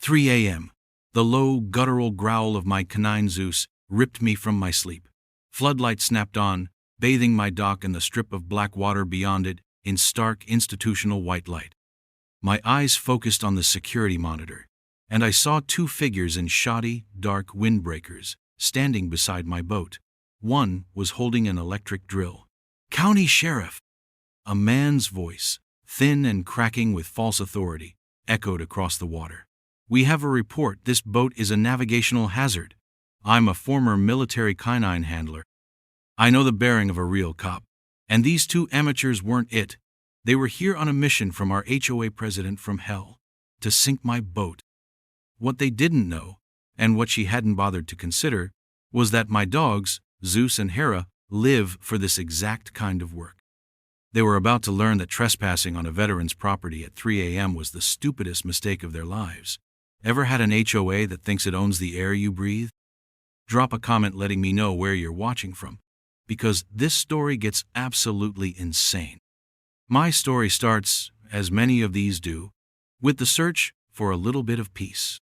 3 a.m. The low, guttural growl of my canine Zeus ripped me from my sleep. Floodlights snapped on, bathing my dock and the strip of black water beyond it in stark institutional white light. My eyes focused on the security monitor, and I saw two figures in shoddy, dark windbreakers standing beside my boat. One was holding an electric drill. "County Sheriff!" A man's voice, thin and cracking with false authority, echoed across the water. "We have a report this boat is a navigational hazard. I'm a former military K9 handler. I know the bearing of a real cop. And these two amateurs weren't it. They were here on a mission from our HOA president from hell, to sink my boat." What they didn't know, and what she hadn't bothered to consider, was that my dogs, Zeus and Hera, live for this exact kind of work. They were about to learn that trespassing on a veteran's property at 3 a.m. was the stupidest mistake of their lives. Ever had an HOA that thinks it owns the air you breathe? Drop a comment letting me know where you're watching from, because this story gets absolutely insane. My story starts, as many of these do, with the search for a little bit of peace.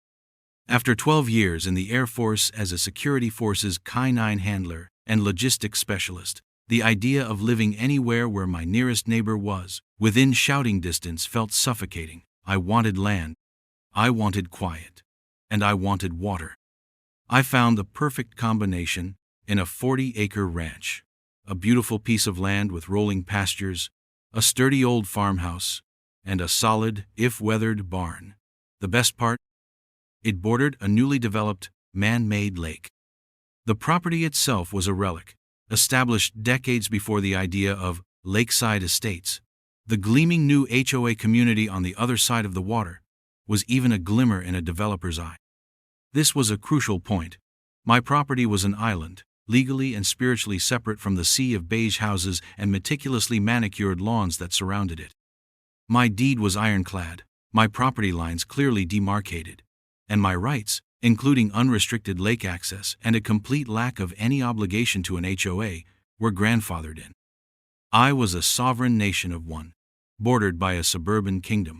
After 12 years in the Air Force as a security forces K9 handler and logistics specialist, the idea of living anywhere where my nearest neighbor was, within shouting distance, felt suffocating. I wanted land, I wanted quiet, and I wanted water. I found the perfect combination in a 40-acre ranch, a beautiful piece of land with rolling pastures, a sturdy old farmhouse, and a solid, if weathered, barn. The best part? It bordered a newly developed, man-made lake. The property itself was a relic, established decades before the idea of lakeside estates. The gleaming new HOA community on the other side of the water was even a glimmer in a developer's eye. This was a crucial point. My property was an island, legally and spiritually separate from the sea of beige houses and meticulously manicured lawns that surrounded it. My deed was ironclad, my property lines clearly demarcated, and my rights, including unrestricted lake access and a complete lack of any obligation to an HOA, were grandfathered in. I was a sovereign nation of one, bordered by a suburban kingdom.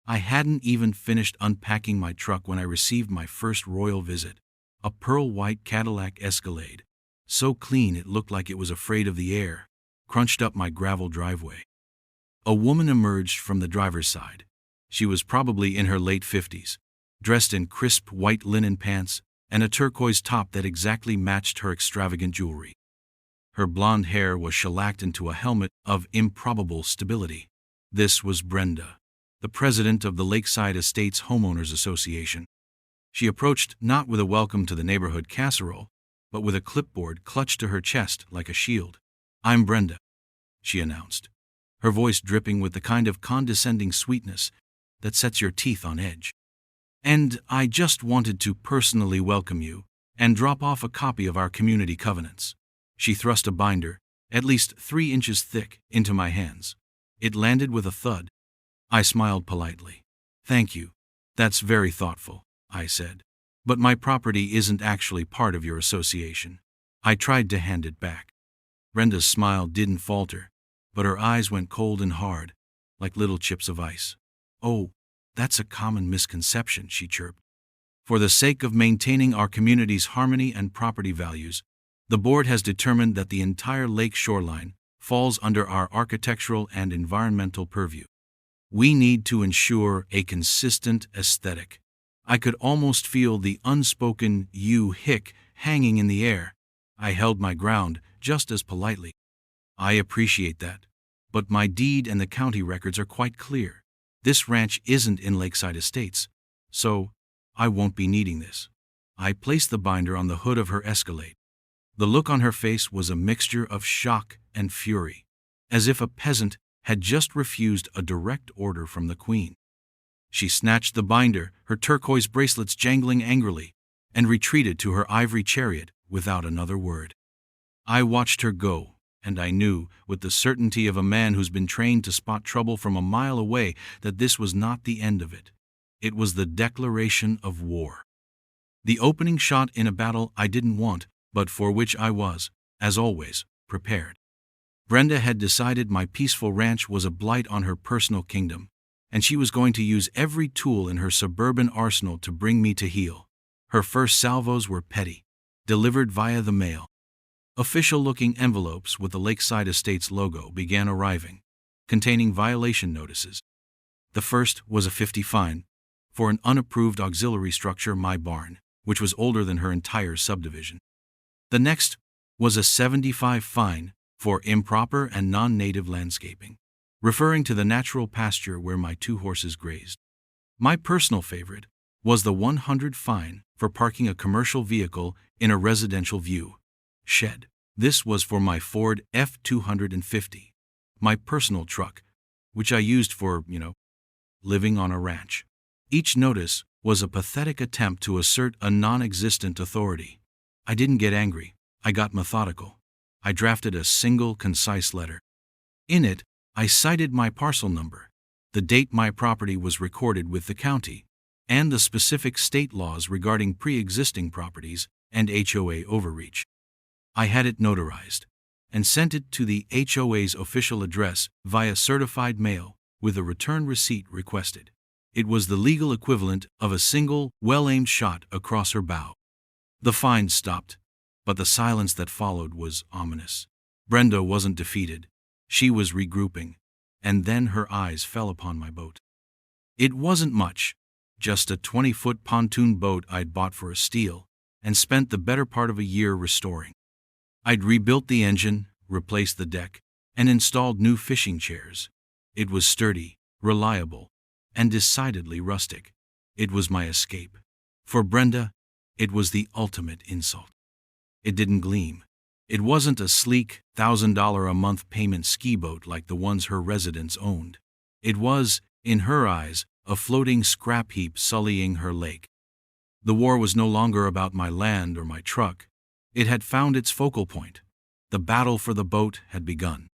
I hadn't even finished unpacking my truck when I received my first royal visit, a pearl-white Cadillac Escalade, so clean it looked like it was afraid of the air, crunched up my gravel driveway. A woman emerged from the driver's side. She was probably in her late 50s, dressed in crisp white linen pants and a turquoise top that exactly matched her extravagant jewelry. Her blonde hair was shellacked into a helmet of improbable stability. This was Brenda, the president of the Lakeside Estates Homeowners Association. She approached not with a welcome to the neighborhood casserole, but with a clipboard clutched to her chest like a shield. "I'm Brenda," she announced, her voice dripping with the kind of condescending sweetness that sets your teeth on edge. "And I just wanted to personally welcome you and drop off a copy of our community covenants." She thrust a binder, at least 3 inches thick, into my hands. It landed with a thud. I smiled politely. "Thank you. That's very thoughtful," I said. "But my property isn't actually part of your association." I tried to hand it back. Brenda's smile didn't falter, but her eyes went cold and hard, like little chips of ice. "Oh, that's a common misconception," she chirped. "For the sake of maintaining our community's harmony and property values, the board has determined that the entire lake shoreline falls under our architectural and environmental purview. We need to ensure a consistent aesthetic." I could almost feel the unspoken "you hick" hanging in the air. I held my ground, just as politely. "I appreciate that, but my deed and the county records are quite clear. This ranch isn't in Lakeside Estates, so I won't be needing this." I placed the binder on the hood of her Escalade. The look on her face was a mixture of shock and fury, as if a peasant had just refused a direct order from the queen. She snatched the binder, her turquoise bracelets jangling angrily, and retreated to her ivory chariot without another word. I watched her go, and I knew, with the certainty of a man who's been trained to spot trouble from a mile away, that this was not the end of it. It was the declaration of war. The opening shot in a battle I didn't want, but for which I was, as always, prepared. Brenda had decided my peaceful ranch was a blight on her personal kingdom, and she was going to use every tool in her suburban arsenal to bring me to heel. Her first salvos were petty, delivered via the mail. Official-looking envelopes with the Lakeside Estates logo began arriving, containing violation notices. The first was a 50 fine for an unapproved auxiliary structure, my barn, which was older than her entire subdivision. The next was a 75 fine for improper and non-native landscaping, referring to the natural pasture where my 2 horses grazed. My personal favorite was the 100 fine for parking a commercial vehicle in a residential view shed. This was for my Ford F-250, my personal truck, which I used for, living on a ranch. Each notice was a pathetic attempt to assert a non-existent authority. I didn't get angry. I got methodical. I drafted a single, concise letter. In it, I cited my parcel number, the date my property was recorded with the county, and the specific state laws regarding pre-existing properties and HOA overreach. I had it notarized and sent it to the HOA's official address via certified mail with a return receipt requested. It was the legal equivalent of a single, well-aimed shot across her bow. The fine stopped, but the silence that followed was ominous. Brenda wasn't defeated. She was regrouping, and then her eyes fell upon my boat. It wasn't much, just a 20-foot pontoon boat I'd bought for a steal and spent the better part of a year restoring. I'd rebuilt the engine, replaced the deck, and installed new fishing chairs. It was sturdy, reliable, and decidedly rustic. It was my escape. For Brenda, it was the ultimate insult. It didn't gleam. It wasn't a sleek, $1,000-a-month payment ski boat like the ones her residents owned. It was, in her eyes, a floating scrap heap sullying her lake. The war was no longer about my land or my truck. It had found its focal point. The battle for the boat had begun.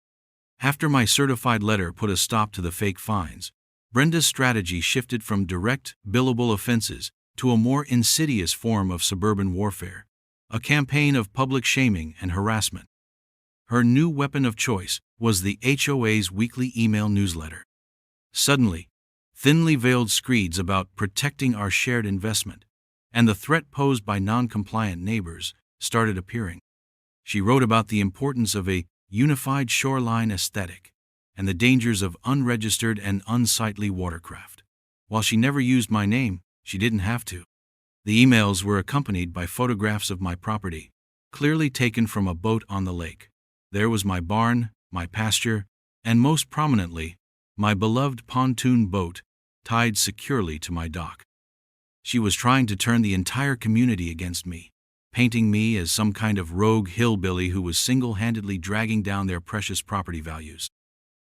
After my certified letter put a stop to the fake fines, Brenda's strategy shifted from direct, billable offenses to a more insidious form of suburban warfare, a campaign of public shaming and harassment. Her new weapon of choice was the HOA's weekly email newsletter. Suddenly, thinly veiled screeds about protecting our shared investment and the threat posed by non-compliant neighbors started appearing. She wrote about the importance of a unified shoreline aesthetic and the dangers of unregistered and unsightly watercraft. While she never used my name, she didn't have to. The emails were accompanied by photographs of my property, clearly taken from a boat on the lake. There was my barn, my pasture, and most prominently, my beloved pontoon boat tied securely to my dock. She was trying to turn the entire community against me, painting me as some kind of rogue hillbilly who was single-handedly dragging down their precious property values.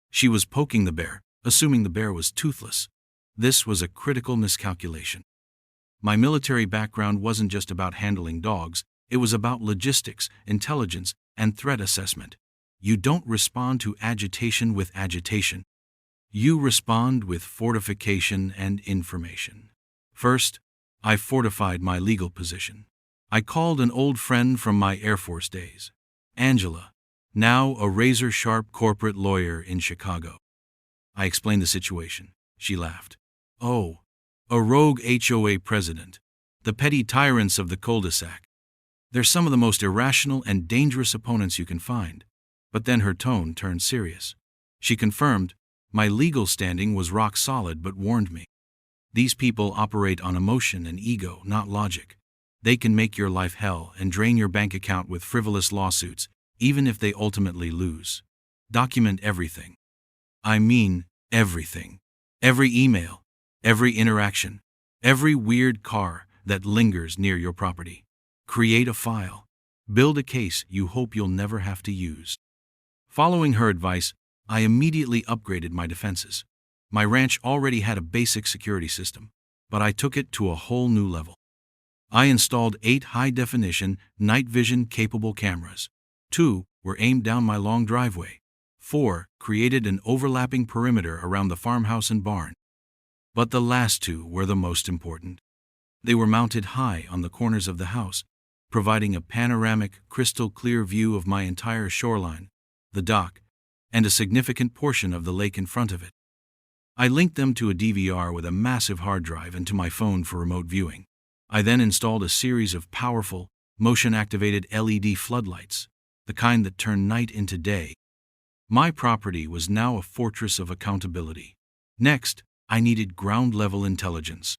She was poking the bear, assuming the bear was toothless. This was a critical miscalculation. My military background wasn't just about handling dogs, it was about logistics, intelligence, and threat assessment. You don't respond to agitation with agitation. You respond with fortification and information. First, I fortified my legal position. I called an old friend from my Air Force days, Angela, now a razor-sharp corporate lawyer in Chicago. I explained the situation. She laughed. Oh, a rogue HOA president, the petty tyrants of the cul-de-sac. They're some of the most irrational and dangerous opponents you can find. But then her tone turned serious. She confirmed my legal standing was rock solid but warned me. These people operate on emotion and ego, not logic. They can make your life hell and drain your bank account with frivolous lawsuits, even if they ultimately lose. Document everything. I mean everything. Every email, every interaction, every weird car that lingers near your property. Create a file. Build a case you hope you'll never have to use. Following her advice, I immediately upgraded my defenses. My ranch already had a basic security system, but I took it to a whole new level. I installed 8 high-definition, night vision-capable cameras. 2 were aimed down my long driveway. 4 created an overlapping perimeter around the farmhouse and barn. But the last 2 were the most important. They were mounted high on the corners of the house, providing a panoramic, crystal-clear view of my entire shoreline, the dock, and a significant portion of the lake in front of it. I linked them to a DVR with a massive hard drive and to my phone for remote viewing. I then installed a series of powerful, motion-activated LED floodlights, the kind that turn night into day. My property was now a fortress of accountability. Next, I needed ground-level intelligence.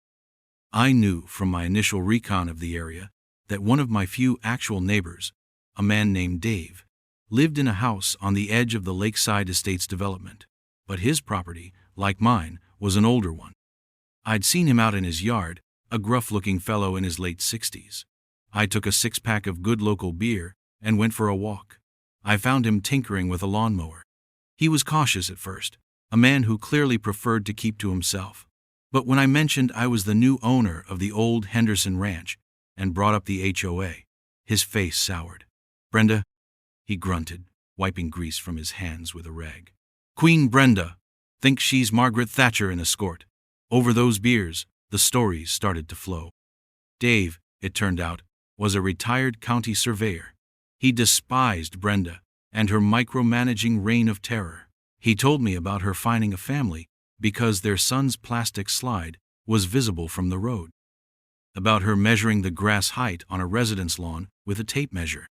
I knew from my initial recon of the area that one of my few actual neighbors, a man named Dave, lived in a house on the edge of the Lakeside Estates development, but his property, like mine, was an older one. I'd seen him out in his yard, a gruff-looking fellow in his late 60s. I took a six-pack of good local beer and went for a walk. I found him tinkering with a lawnmower. He was cautious at first, a man who clearly preferred to keep to himself. But when I mentioned I was the new owner of the old Henderson Ranch and brought up the HOA, his face soured. "Brenda," he grunted, wiping grease from his hands with a rag. "Queen Brenda. Think she's Margaret Thatcher in escort." Over those beers, the stories started to flow. Dave, it turned out, was a retired county surveyor. He despised Brenda and her micromanaging reign of terror. He told me about her finding a family because their son's plastic slide was visible from the road. About her measuring the grass height on a residence lawn with a tape measure.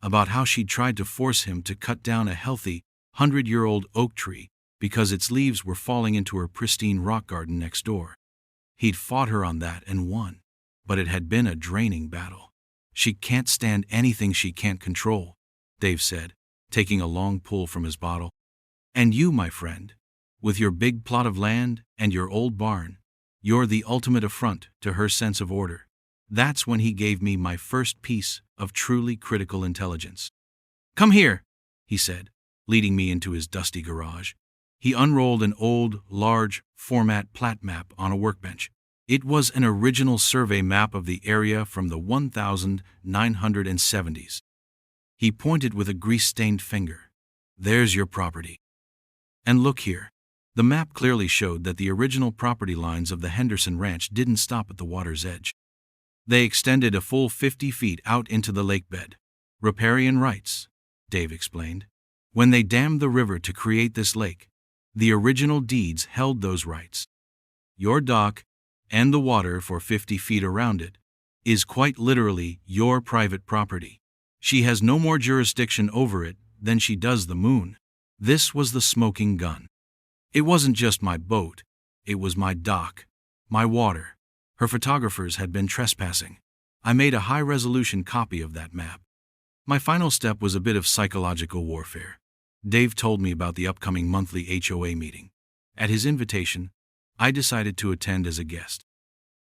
About how she tried to force him to cut down a healthy, 100-year-old oak tree because its leaves were falling into her pristine rock garden next door. He'd fought her on that and won, but it had been a draining battle. "She can't stand anything she can't control," Dave said, taking a long pull from his bottle. "And you, my friend, with your big plot of land and your old barn, you're the ultimate affront to her sense of order." That's when he gave me my first piece of truly critical intelligence. "Come here," he said, leading me into his dusty garage. He unrolled an old, large-format plat map on a workbench. It was an original survey map of the area from the 1970s. He pointed with a grease-stained finger. "There's your property. And look here." The map clearly showed that the original property lines of the Henderson Ranch didn't stop at the water's edge. They extended a full 50 feet out into the lake bed. "Riparian rights," Dave explained. "When they dammed the river to create this lake, the original deeds held those rights. Your dock, and the water for 50 feet around it, is quite literally your private property. She has no more jurisdiction over it than she does the moon." This was the smoking gun. It wasn't just my boat, it was my dock, my water. Her photographers had been trespassing. I made a high-resolution copy of that map. My final step was a bit of psychological warfare. Dave told me about the upcoming monthly HOA meeting. At his invitation, I decided to attend as a guest.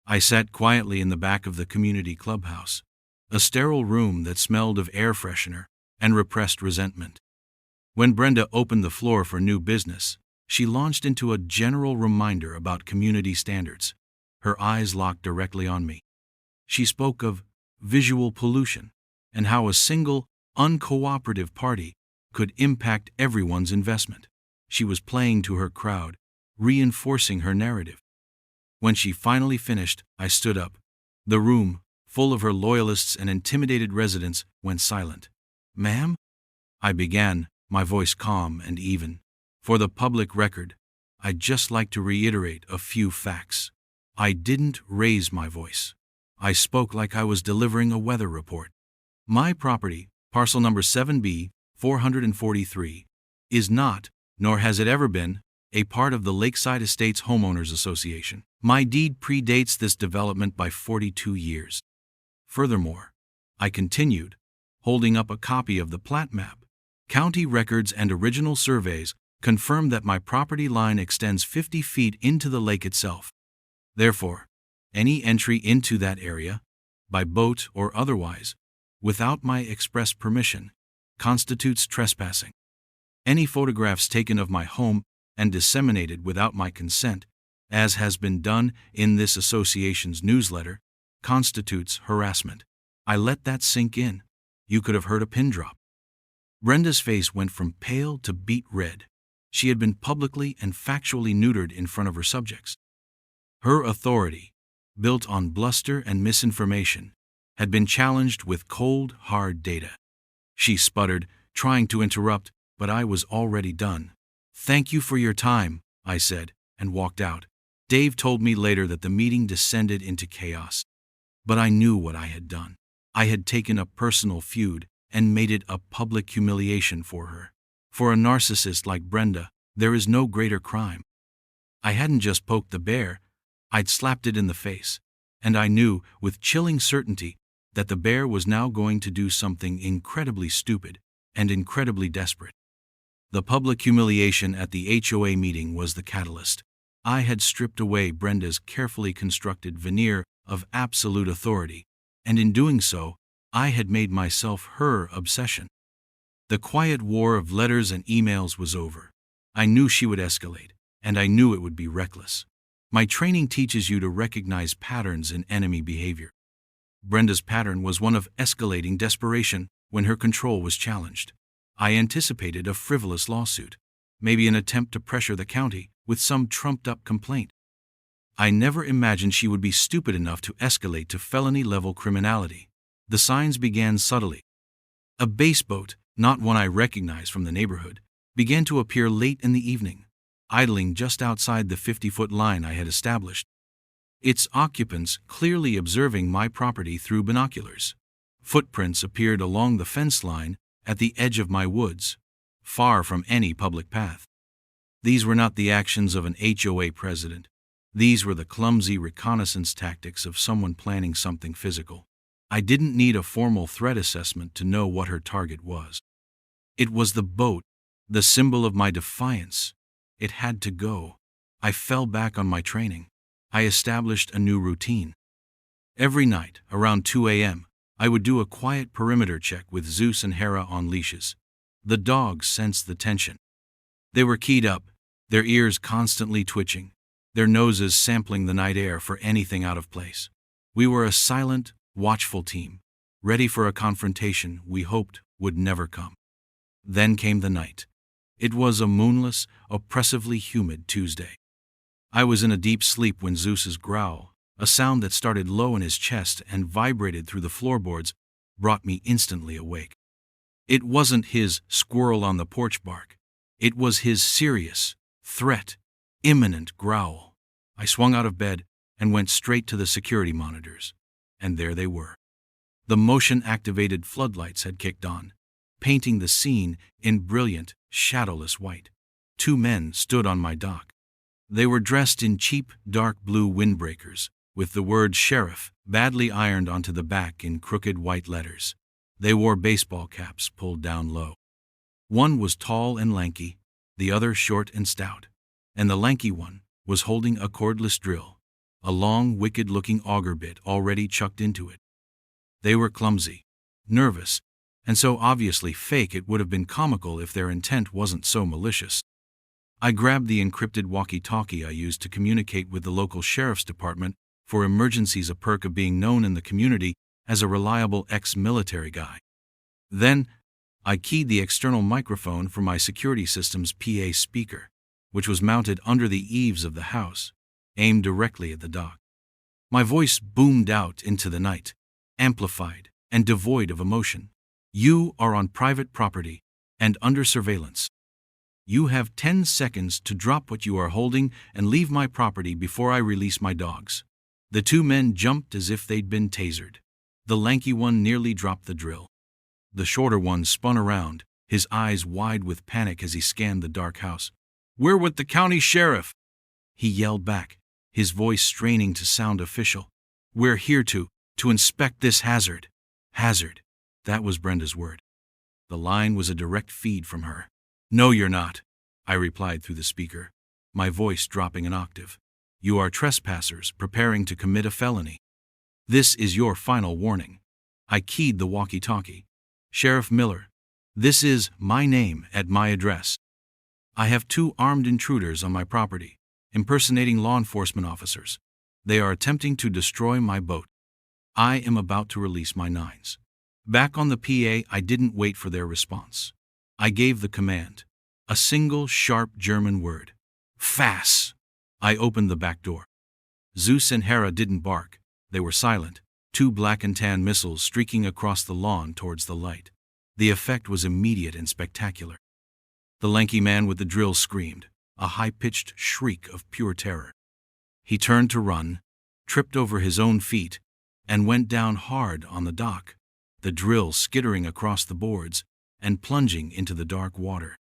I sat quietly in the back of the community clubhouse, a sterile room that smelled of air freshener and repressed resentment. When Brenda opened the floor for new business, she launched into a general reminder about community standards. Her eyes locked directly on me. She spoke of visual pollution and how a single, uncooperative party could impact everyone's investment. She was playing to her crowd, reinforcing her narrative. When she finally finished, I stood up. The room, full of her loyalists and intimidated residents, went silent. "Ma'am?" I began, my voice calm and even. "For the public record, I'd just like to reiterate a few facts. I didn't raise my voice. I spoke like I was delivering a weather report. My property, parcel number 7B, 443, is not, nor has it ever been, a part of the Lakeside Estates Homeowners Association. My deed predates this development by 42 years. Furthermore," I continued, holding up a copy of the plat map, "county records and original surveys confirm that my property line extends 50 feet into the lake itself. Therefore, any entry into that area, by boat or otherwise, without my express permission, constitutes trespassing. Any photographs taken of my home and disseminated without my consent, as has been done in this association's newsletter, constitutes harassment." I let that sink in. You could have heard a pin drop. Brenda's face went from pale to beet red. She had been publicly and factually neutered in front of her subjects. Her authority, built on bluster and misinformation, had been challenged with cold, hard data. She sputtered, trying to interrupt, but I was already done. "Thank you for your time," I said, and walked out. Dave told me later that the meeting descended into chaos. But I knew what I had done. I had taken a personal feud and made it a public humiliation for her. For a narcissist like Brenda, there is no greater crime. I hadn't just poked the bear, I'd slapped it in the face. And I knew, with chilling certainty, that the bear was now going to do something incredibly stupid and incredibly desperate. The public humiliation at the HOA meeting was the catalyst. I had stripped away Brenda's carefully constructed veneer of absolute authority, and in doing so, I had made myself her obsession. The quiet war of letters and emails was over. I knew she would escalate, and I knew it would be reckless. My training teaches you to recognize patterns in enemy behavior. Brenda's pattern was one of escalating desperation when her control was challenged. I anticipated a frivolous lawsuit, maybe an attempt to pressure the county with some trumped-up complaint. I never imagined she would be stupid enough to escalate to felony-level criminality. The signs began subtly. A base boat, not one I recognized from the neighborhood, began to appear late in the evening, idling just outside the 50-foot line I had established. Its occupants clearly observing my property through binoculars. Footprints appeared along the fence line at the edge of my woods, far from any public path. These were not the actions of an HOA president. These were the clumsy reconnaissance tactics of someone planning something physical. I didn't need a formal threat assessment to know what her target was. It was the boat, the symbol of my defiance. It had to go. I fell back on my training. I established a new routine. Every night, around 2 a.m., I would do a quiet perimeter check with Zeus and Hera on leashes. The dogs sensed the tension. They were keyed up, their ears constantly twitching, their noses sampling the night air for anything out of place. We were a silent, watchful team, ready for a confrontation we hoped would never come. Then came the night. It was a moonless, oppressively humid Tuesday. I was in a deep sleep when Zeus's growl, a sound that started low in his chest and vibrated through the floorboards, brought me instantly awake. It wasn't his squirrel on the porch bark. It was his serious, threat, imminent growl. I swung out of bed and went straight to the security monitors. And there they were. The motion-activated floodlights had kicked on, painting the scene in brilliant, shadowless white. 2 men stood on my dock. They were dressed in cheap, dark blue windbreakers, with the word sheriff badly ironed onto the back in crooked white letters. They wore baseball caps pulled down low. One was tall and lanky, the other short and stout, and the lanky one was holding a cordless drill, a long, wicked-looking auger bit already chucked into it. They were clumsy, nervous, and so obviously fake it would have been comical if their intent wasn't so malicious. I grabbed the encrypted walkie-talkie I used to communicate with the local sheriff's department for emergencies, a perk of being known in the community as a reliable ex-military guy. Then, I keyed the external microphone for my security system's PA speaker, which was mounted under the eaves of the house, aimed directly at the dock. My voice boomed out into the night, amplified and devoid of emotion. You are on private property and under surveillance. You have 10 seconds to drop what you are holding and leave my property before I release my dogs. The 2 men jumped as if they'd been tasered. The lanky one nearly dropped the drill. The shorter one spun around, his eyes wide with panic as he scanned the dark house. "We're with the county sheriff," he yelled back, his voice straining to sound official. "We're here to inspect this hazard." Hazard. That was Brenda's word. The line was a direct feed from her. "No, you're not," I replied through the speaker, my voice dropping an octave. "You are trespassers preparing to commit a felony. This is your final warning." I keyed the walkie-talkie. "Sheriff Miller, this is my name at my address. I have 2 armed intruders on my property, impersonating law enforcement officers. They are attempting to destroy my boat. I am about to release my 9s. Back on the PA, I didn't wait for their response. I gave the command, a single sharp German word. Fass! I opened the back door. Zeus and Hera didn't bark. They were silent, 2 black and tan missiles streaking across the lawn towards the light. The effect was immediate and spectacular. The lanky man with the drill screamed, a high-pitched shriek of pure terror. He turned to run, tripped over his own feet, and went down hard on the dock, the drill skittering across the boards and plunging into the dark water.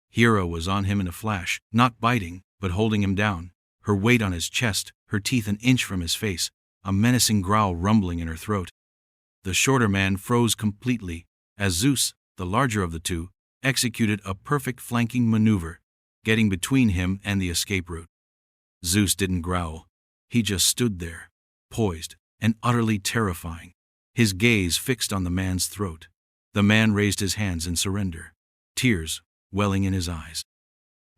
Hera was on him in a flash, not biting, but holding him down, her weight on his chest, her teeth an inch from his face, a menacing growl rumbling in her throat. The shorter man froze completely as Zeus, the larger of the two, executed a perfect flanking maneuver, getting between him and the escape route. Zeus didn't growl. He just stood there, poised and utterly terrifying, his gaze fixed on the man's throat. The man raised his hands in surrender, tears welling in his eyes.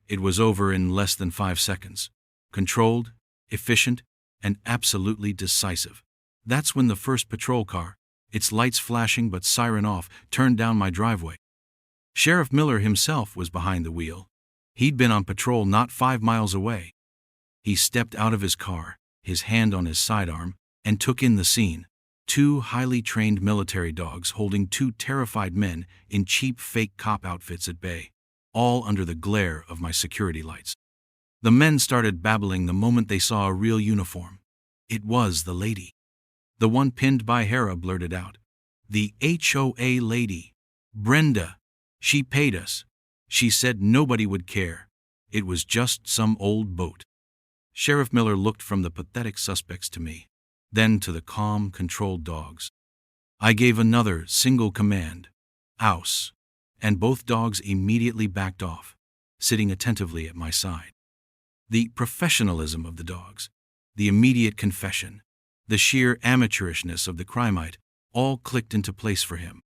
It was over in less than 5 seconds. Controlled, efficient, and absolutely decisive. That's when the first patrol car, its lights flashing but siren off, turned down my driveway. Sheriff Miller himself was behind the wheel. He'd been on patrol not 5 miles away. He stepped out of his car, his hand on his sidearm, and took in the scene. 2 highly trained military dogs holding 2 terrified men in cheap fake cop outfits at bay, all under the glare of my security lights. The men started babbling the moment they saw a real uniform. It was the lady. The one pinned by Hera blurted out. "The HOA lady. Brenda. She paid us. She said nobody would care. It was just some old boat." Sheriff Miller looked from the pathetic suspects to me, then to the calm, controlled dogs. I gave another single command, "Ouse," and both dogs immediately backed off, sitting attentively at my side. The professionalism of the dogs, the immediate confession, the sheer amateurishness of the crimite, all clicked into place for him.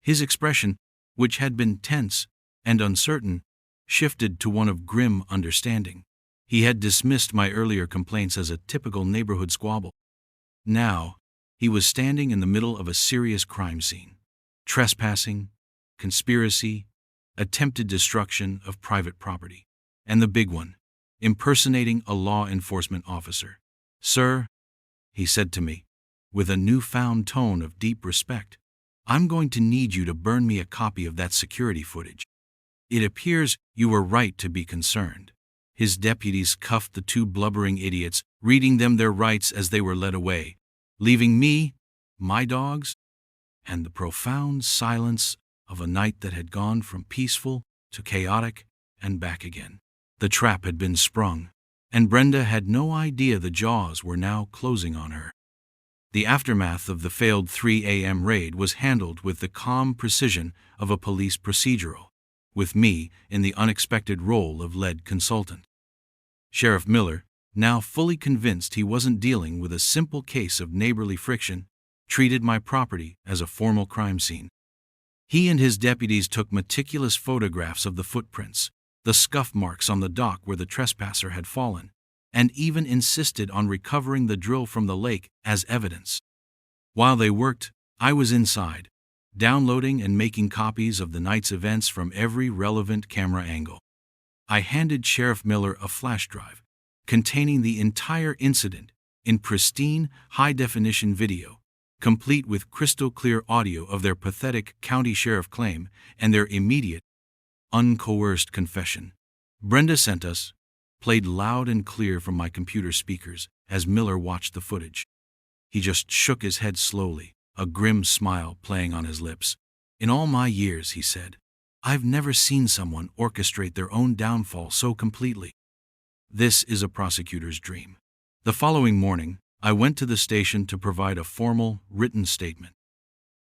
His expression, which had been tense and uncertain, shifted to one of grim understanding. He had dismissed my earlier complaints as a typical neighborhood squabble. Now, he was standing in the middle of a serious crime scene. Trespassing, conspiracy, attempted destruction of private property, and the big one, impersonating a law enforcement officer. "Sir," he said to me, with a newfound tone of deep respect, "I'm going to need you to burn me a copy of that security footage. It appears you were right to be concerned." His deputies cuffed the 2 blubbering idiots, reading them their rights as they were led away, leaving me, my dogs, and the profound silence of a night that had gone from peaceful to chaotic and back again. The trap had been sprung, and Brenda had no idea the jaws were now closing on her. The aftermath of the failed 3 a.m. raid was handled with the calm precision of a police procedural, with me in the unexpected role of lead consultant. Sheriff Miller, now fully convinced he wasn't dealing with a simple case of neighborly friction, treated my property as a formal crime scene. He and his deputies took meticulous photographs of the footprints, the scuff marks on the dock where the trespasser had fallen, and even insisted on recovering the drill from the lake as evidence. While they worked, I was inside, downloading and making copies of the night's events from every relevant camera angle. I handed Sheriff Miller a flash drive containing the entire incident in pristine, high-definition video, complete with crystal-clear audio of their pathetic county sheriff claim and their immediate, uncoerced confession. Brenda sent us, played loud and clear from my computer speakers as Miller watched the footage. He just shook his head slowly, a grim smile playing on his lips. "In all my years," he said, "I've never seen someone orchestrate their own downfall so completely. This is a prosecutor's dream." The following morning, I went to the station to provide a formal, written statement.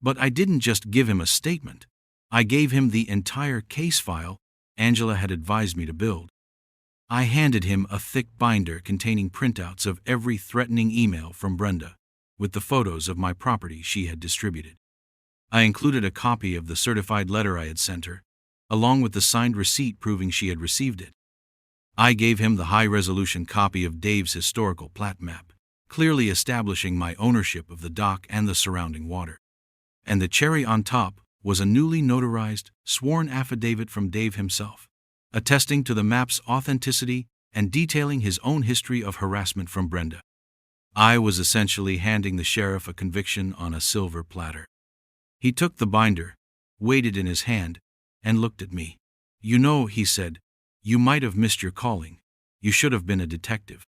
But I didn't just give him a statement. I gave him the entire case file Angela had advised me to build. I handed him a thick binder containing printouts of every threatening email from Brenda, with the photos of my property she had distributed. I included a copy of the certified letter I had sent her, along with the signed receipt proving she had received it. I gave him the high-resolution copy of Dave's historical plat map, clearly establishing my ownership of the dock and the surrounding water. And the cherry on top was a newly notarized, sworn affidavit from Dave himself, attesting to the map's authenticity and detailing his own history of harassment from Brenda. I was essentially handing the sheriff a conviction on a silver platter. He took the binder, weighed it in his hand, and looked at me. "You know," he said, "You might have missed your calling. You should have been a detective."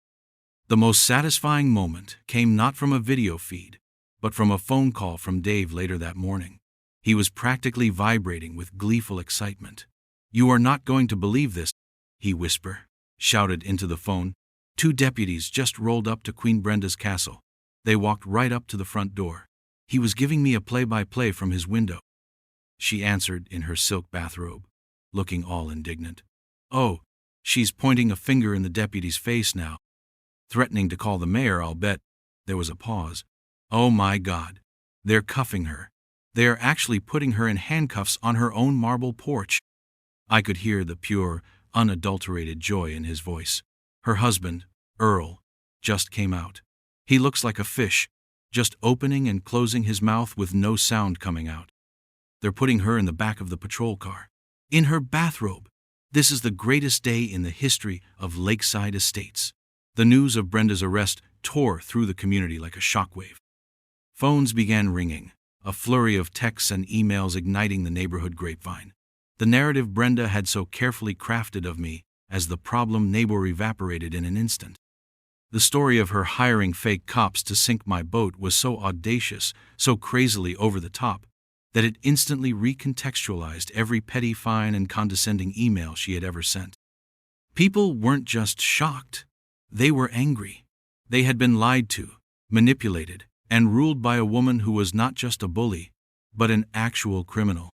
The most satisfying moment came not from a video feed, but from a phone call from Dave later that morning. He was practically vibrating with gleeful excitement. "You are not going to believe this," he shouted into the phone. "Two deputies just rolled up to Queen Brenda's castle. They walked right up to the front door. He was giving me a play-by-play from his window." She answered in her silk bathrobe, looking all indignant. "Oh, she's pointing a finger in the deputy's face now. Threatening to call the mayor, I'll bet." There was a pause. "Oh my God. They're cuffing her. They are actually putting her in handcuffs on her own marble porch." I could hear the pure, unadulterated joy in his voice. Her husband, Earl, just came out. He looks like a fish, just opening and closing his mouth with no sound coming out. They're putting her in the back of the patrol car. In her bathrobe. This is the greatest day in the history of Lakeside Estates. The news of Brenda's arrest tore through the community like a shockwave. Phones began ringing, a flurry of texts and emails igniting the neighborhood grapevine. The narrative Brenda had so carefully crafted of me as the problem neighbor evaporated in an instant. The story of her hiring fake cops to sink my boat was so audacious, so crazily over the top, that it instantly recontextualized every petty, fine, and condescending email she had ever sent. People weren't just shocked. They were angry. They had been lied to, manipulated, and ruled by a woman who was not just a bully, but an actual criminal.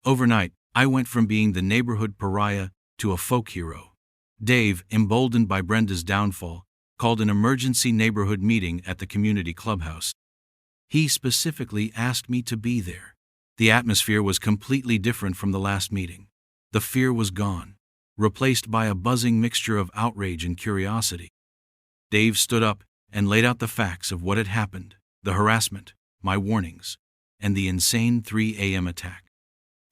Overnight, I went from being the neighborhood pariah to a folk hero. Dave, emboldened by Brenda's downfall, called an emergency neighborhood meeting at the community clubhouse. He specifically asked me to be there. The atmosphere was completely different from the last meeting. The fear was gone, replaced by a buzzing mixture of outrage and curiosity. Dave stood up and laid out the facts of what had happened, the harassment, my warnings, and the insane 3 a.m. attack.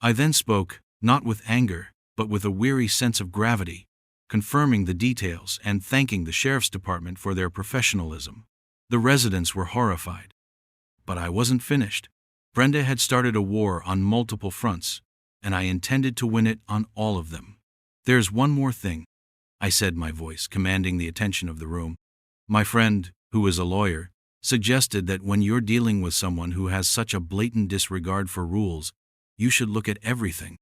I then spoke, not with anger, but with a weary sense of gravity, confirming the details and thanking the sheriff's department for their professionalism. The residents were horrified. But I wasn't finished. Brenda had started a war on multiple fronts, and I intended to win it on all of them. "There's one more thing," I said, my voice commanding the attention of the room. "My friend, who is a lawyer, suggested that when you're dealing with someone who has such a blatant disregard for rules, you should look at everything."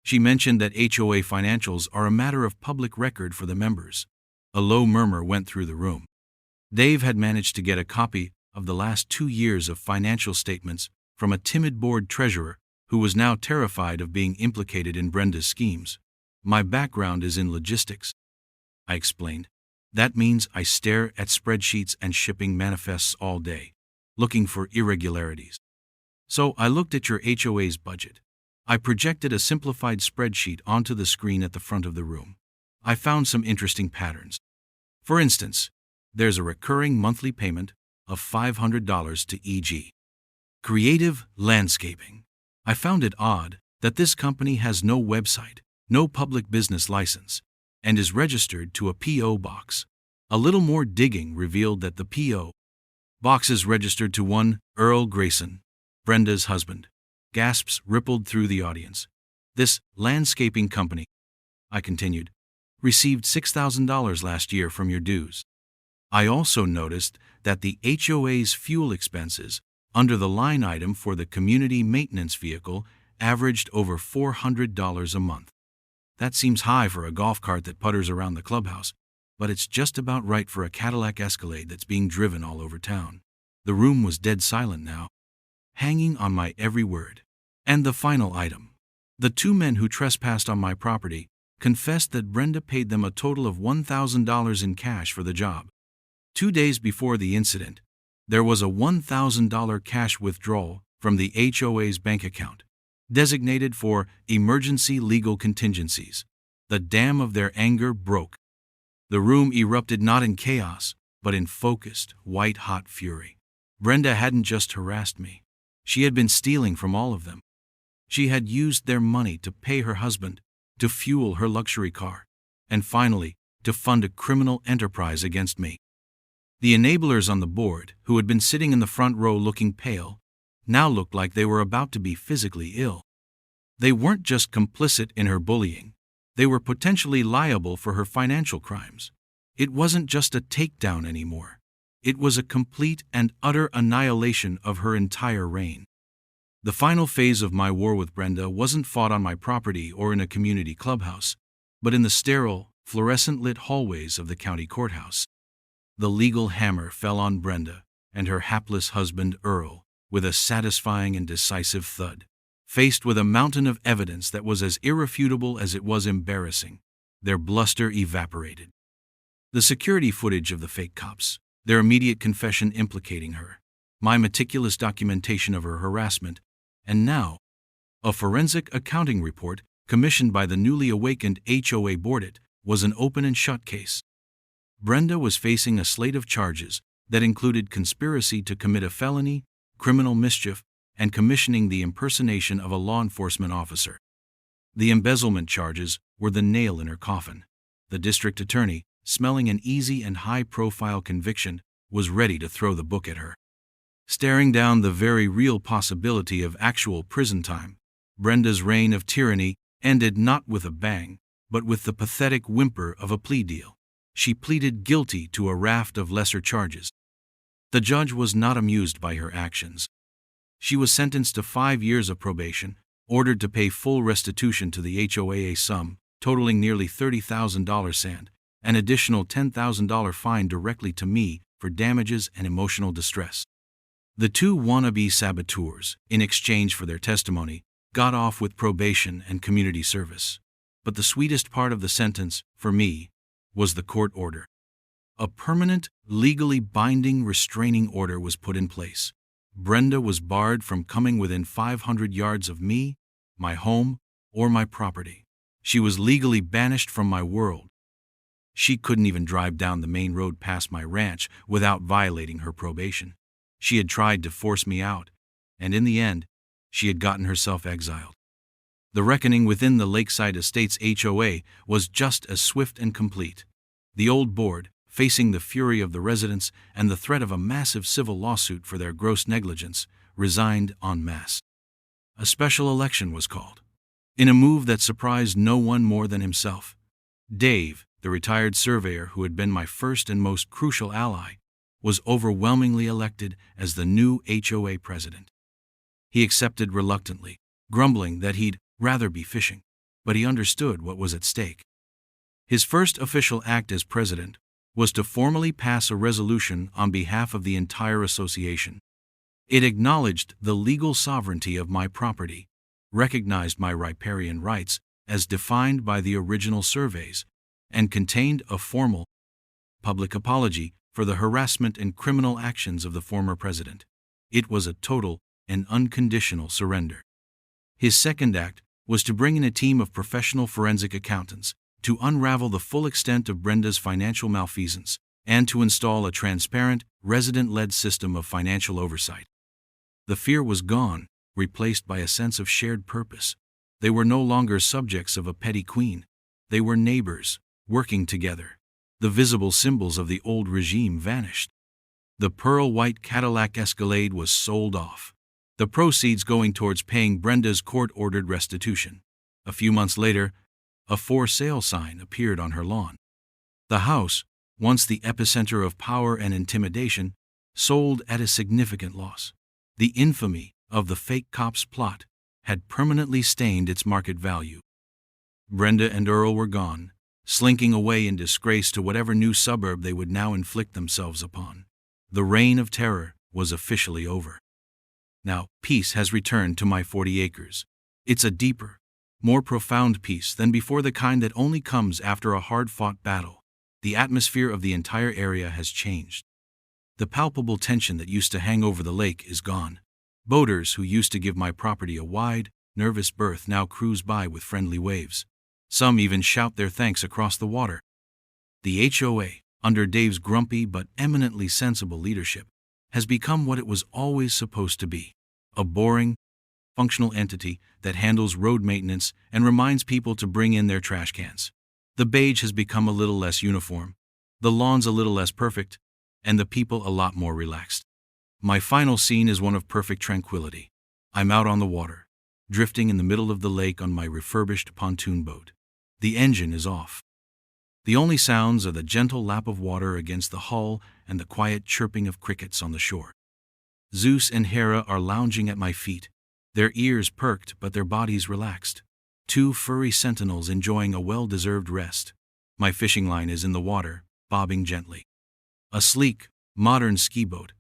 She mentioned that HOA financials are a matter of public record for the members. A low murmur went through the room. Dave had managed to get a copy of the last 2 years of financial statements from a timid board treasurer who was now terrified of being implicated in Brenda's schemes. "My background is in logistics," I explained. "That means I stare at spreadsheets and shipping manifests all day, looking for irregularities. So I looked at your HOA's budget. I projected a simplified spreadsheet onto the screen at the front of the room. I found some interesting patterns. For instance, there's a recurring monthly payment of $500 to e.g. Creative Landscaping. I found it odd that this company has no website, no public business license, and is registered to a P.O. box. A little more digging revealed that the P.O. box is registered to one Earl Grayson, Brenda's husband. Gasps rippled through the audience. "This landscaping company," I continued, "received $6,000 last year from your dues. I also noticed that the HOA's fuel expenses, under the line item for the community maintenance vehicle, averaged over $400 a month. That seems high for a golf cart that putters around the clubhouse, but it's just about right for a Cadillac Escalade that's being driven all over town." The room was dead silent now, hanging on my every word. And the final item. The 2 men who trespassed on my property confessed that Brenda paid them a total of $1,000 in cash for the job. 2 days before the incident, there was a $1,000 cash withdrawal from the HOA's bank account, designated for emergency legal contingencies. The dam of their anger broke. The room erupted not in chaos, but in focused, white-hot fury. Brenda hadn't just harassed me. She had been stealing from all of them. She had used their money to pay her husband, to fuel her luxury car, and finally, to fund a criminal enterprise against me. The enablers on the board, who had been sitting in the front row looking pale, now looked like they were about to be physically ill. They weren't just complicit in her bullying. They were potentially liable for her financial crimes. It wasn't just a takedown anymore. It was a complete and utter annihilation of her entire reign. The final phase of my war with Brenda wasn't fought on my property or in a community clubhouse, but in the sterile, fluorescent-lit hallways of the county courthouse. The legal hammer fell on Brenda and her hapless husband Earl with a satisfying and decisive thud. Faced with a mountain of evidence that was as irrefutable as it was embarrassing, their bluster evaporated. The security footage of the fake cops, their immediate confession implicating her, my meticulous documentation of her harassment, and now, a forensic accounting report commissioned by the newly awakened HOA board was an open and shut case. Brenda was facing a slate of charges that included conspiracy to commit a felony, criminal mischief, and commissioning the impersonation of a law enforcement officer. The embezzlement charges were the nail in her coffin. The district attorney, smelling an easy and high-profile conviction, was ready to throw the book at her. Staring down the very real possibility of actual prison time, Brenda's reign of tyranny ended not with a bang, but with the pathetic whimper of a plea deal. She pleaded guilty to a raft of lesser charges. The judge was not amused by her actions. She was sentenced to 5 years of probation, ordered to pay full restitution to the HOA, a sum totaling nearly $30,000, and an additional $10,000 fine directly to me for damages and emotional distress. The two wannabe saboteurs, in exchange for their testimony, got off with probation and community service. But the sweetest part of the sentence, for me, was the court order. A permanent, legally binding restraining order was put in place. Brenda was barred from coming within 500 yards of me, my home, or my property. She was legally banished from my world. She couldn't even drive down the main road past my ranch without violating her probation. She had tried to force me out, and in the end, she had gotten herself exiled. The reckoning within the Lakeside Estates HOA was just as swift and complete. The old board, facing the fury of the residents and the threat of a massive civil lawsuit for their gross negligence, resigned en masse. A special election was called. In a move that surprised no one more than himself, Dave, the retired surveyor who had been my first and most crucial ally, was overwhelmingly elected as the new HOA president. He accepted reluctantly, grumbling that he'd rather be fishing, but he understood what was at stake. His first official act as president was to formally pass a resolution on behalf of the entire association. It acknowledged the legal sovereignty of my property, recognized my riparian rights as defined by the original surveys, and contained a formal, public apology for the harassment and criminal actions of the former president. It was a total and unconditional surrender. His second act was to bring in a team of professional forensic accountants to unravel the full extent of Brenda's financial malfeasance and to install a transparent, resident-led system of financial oversight. The fear was gone, replaced by a sense of shared purpose. They were no longer subjects of a petty queen. They were neighbors, working together. The visible symbols of the old regime vanished. The pearl-white Cadillac Escalade was sold off, the proceeds going towards paying Brenda's court-ordered restitution. A few months later, a for-sale sign appeared on her lawn. The house, once the epicenter of power and intimidation, sold at a significant loss. The infamy of the fake cops plot had permanently stained its market value. Brenda and Earl were gone, slinking away in disgrace to whatever new suburb they would now inflict themselves upon. The reign of terror was officially over. Now, peace has returned to my 40 acres. It's a deeper, more profound peace than before, the kind that only comes after a hard-fought battle. The atmosphere of the entire area has changed. The palpable tension that used to hang over the lake is gone. Boaters who used to give my property a wide, nervous berth now cruise by with friendly waves. Some even shout their thanks across the water. The HOA, under Dave's grumpy but eminently sensible leadership, has become what it was always supposed to be: a boring, functional entity that handles road maintenance and reminds people to bring in their trash cans. The beige has become a little less uniform, the lawns a little less perfect, and the people a lot more relaxed. My final scene is one of perfect tranquility. I'm out on the water, drifting in the middle of the lake on my refurbished pontoon boat. The engine is off. The only sounds are the gentle lap of water against the hull and the quiet chirping of crickets on the shore. Zeus and Hera are lounging at my feet, their ears perked but their bodies relaxed. Two furry sentinels enjoying a well-deserved rest. My fishing line is in the water, bobbing gently. A sleek, modern ski boat,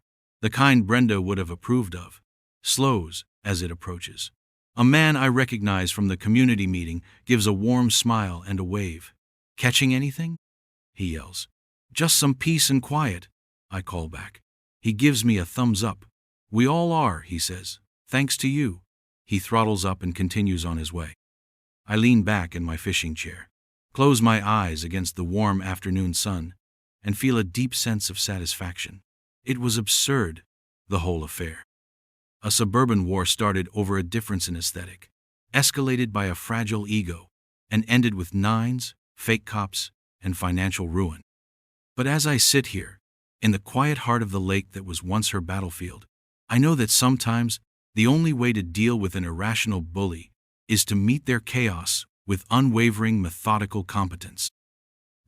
the kind Brenda would have approved of, slows as it approaches. A man I recognize from the community meeting gives a warm smile and a wave. "Catching anything?" he yells. "Just some peace and quiet," I call back. He gives me a thumbs up. "We all are," he says. "Thanks to you." He throttles up and continues on his way. I lean back in my fishing chair, close my eyes against the warm afternoon sun, and feel a deep sense of satisfaction. It was absurd, the whole affair. A suburban war started over a difference in aesthetic, escalated by a fragile ego, and ended with nines, fake cops, and financial ruin. But as I sit here, in the quiet heart of the lake that was once her battlefield, I know that sometimes the only way to deal with an irrational bully is to meet their chaos with unwavering methodical competence.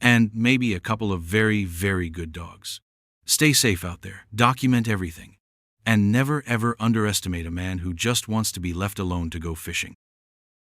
And maybe a couple of very, very good dogs. Stay safe out there, document everything, and never ever underestimate a man who just wants to be left alone to go fishing.